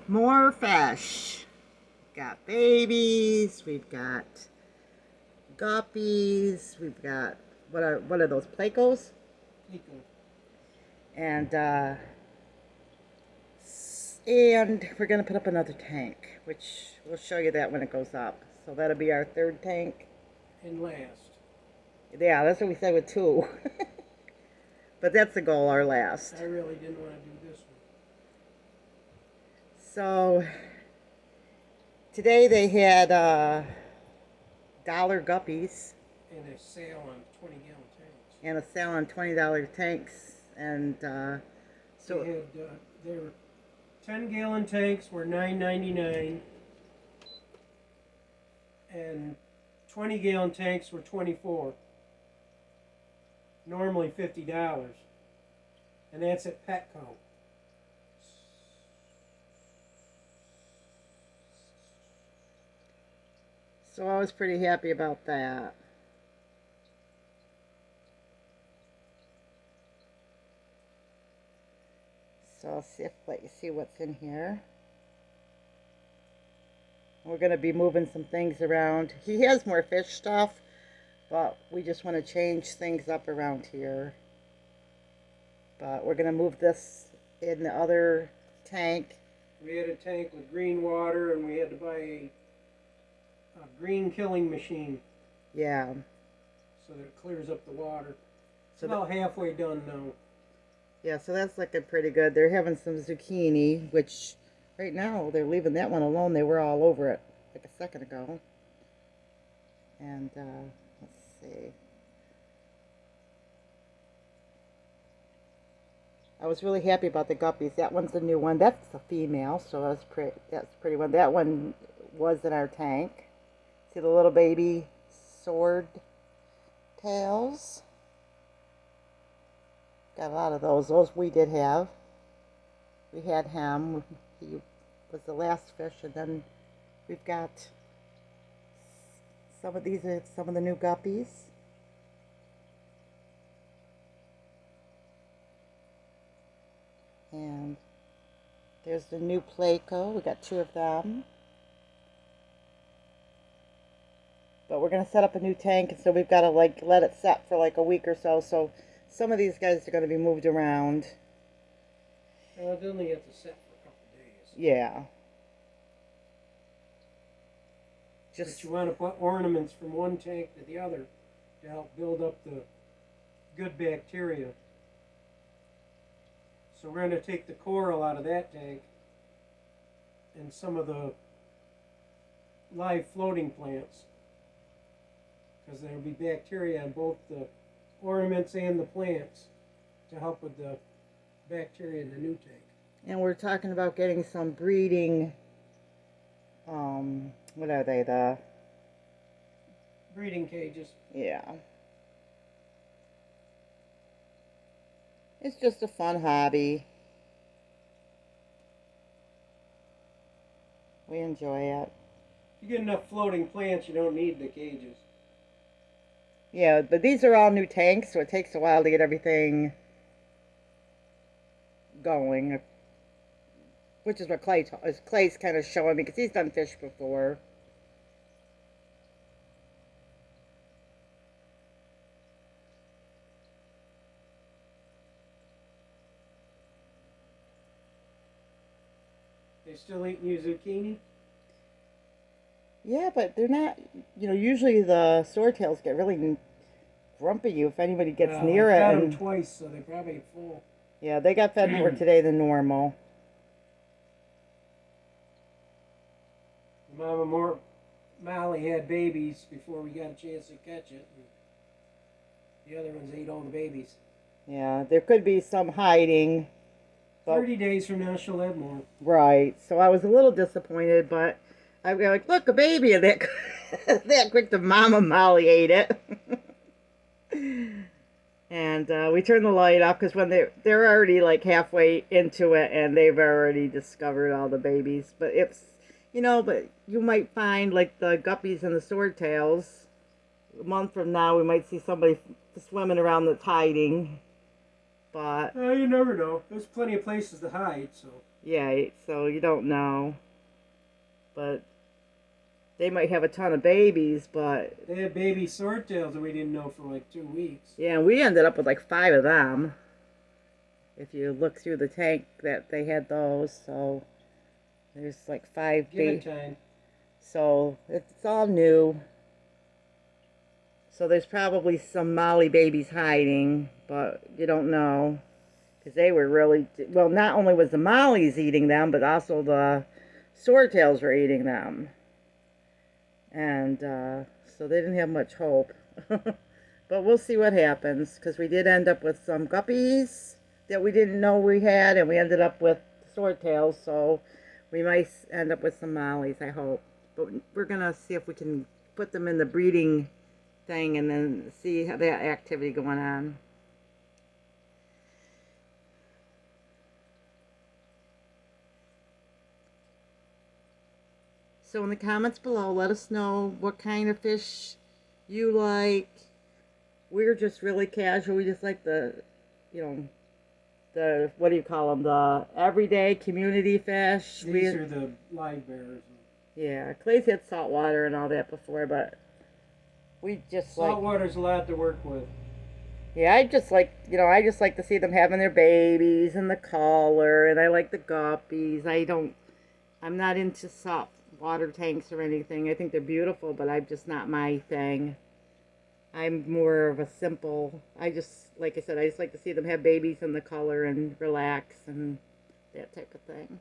More fish. Got babies. We've got guppies. We've got what are those plecos? Nico. And and we're gonna put up another tank, which we'll show you that when it goes up. So that'll be our third tank. And last. Yeah, that's what we said with two. But that's the goal, our last. I really didn't want to do this one. So today they had dollar guppies And a sale on 20-gallon tanks. and a sale on $20 tanks, and So they had their 10-gallon tanks were $9.99, and 20-gallon tanks were $24. Normally $50, and that's at Petco. so I was pretty happy about that. So I'll see if let you see what's in here. We're gonna be moving some things around. He has more fish stuff, but we just want to change things up around here. But we're gonna move this in the other tank. We had a tank with green water, and we had to buy a green killing machine Yeah. so that it clears up the water. It's So about halfway done now. yeah, so that's looking pretty good. They're having some zucchini, which right now they're leaving that one alone. They were all over it like a second ago. And let's see. I was really happy about the guppies. That one's a new one. That's a female, so that's a pretty one. That one was in our tank. See the little baby sword tails? Got a lot of those. Those we did have. We had him. He was the last fish, and then we've got some of these are some of the new guppies. And there's the new Pleco. We got two of them. But we're gonna set up a new tank, and so we've got to like let it set for like a week or so. So some of these guys are gonna be moved around. Well, it only have to sit for a couple of days. Yeah. But you want to put ornaments from one tank to the other to help build up the good bacteria. So we're going to take the coral out of that tank and some of the live floating plants, because there will be bacteria on both the ornaments and the plants to help with the bacteria in the new tank. And we're talking about getting some breeding, what are they, the breeding cages. Yeah. It's just a fun hobby. We enjoy it. You get enough floating plants, you don't need the cages. Yeah, but these are all new tanks, so it takes a while to get everything going. Which is what Clay's kind of showing me, because he's done fish before. They still eating your zucchini? Yeah, but they're not, usually the swordtails get really grumpy if anybody gets near I it. fed them twice, so they're probably full. Yeah, they got fed more today than normal. Mama Molly had babies before we got a chance to catch it. And the other ones ate all the babies. Yeah, there could be some hiding. 30 days from now, she'll have more. Right. So I was a little disappointed, but I was like, look, a baby, and that quick, the Mama Molly ate it. And we turned the light off because when they're already like halfway into it, and they've already discovered all the babies. But but you might find like the guppies and the swordtails. A month from now, we might see somebody swimming around that's hiding. But You never know. There's plenty of places to hide, so. Yeah, so you don't know. But they might have a ton of babies, but They had baby swordtails that we didn't know for like 2 weeks. yeah, we ended up with like 5 of them. If you look through the tank, that they had those, so there's like five Give it babies. time. So it's all new. So there's probably some Molly babies hiding, but you don't know. Because they were really, well, not only was the Mollies eating them, but also the swordtails were eating them. And so they didn't have much hope. But we'll see what happens, because we did end up with some guppies that we didn't know we had, and we ended up with swordtails, so we might end up with some Mollies, I hope. But we're going to see if we can put them in the breeding thing and then see how that activity going on. So in the comments below, let us know what kind of fish you like. We're just really casual. We just like you know, the, what do you call them? The everyday community fish. These are the live bears. Yeah, Clay's had saltwater and all that before, but we just like... Saltwater's a lot to work with. Yeah, I just like to see them having their babies and the color, and I like the guppies. I'm not into salt water tanks or anything. I think they're beautiful, but I'm just not my thing. I'm more of a simple, like I said, I just like to see them have babies and the color and relax and that type of thing.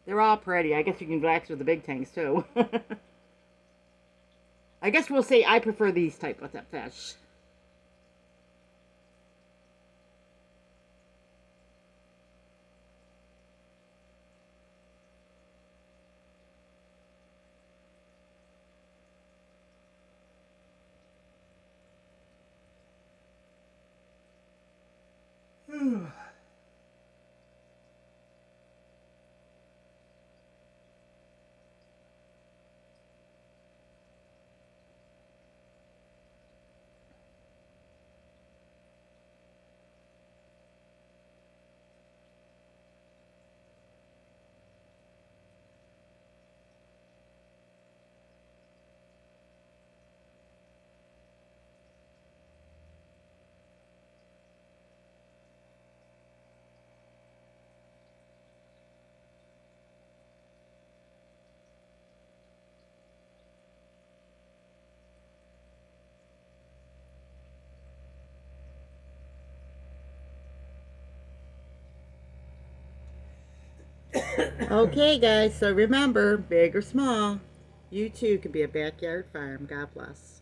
They're all pretty. I guess you can relax with the big tanks too. I guess we'll say I prefer these type of fish. Okay, guys, so remember, big or small, you too can be a backyard farm. God bless.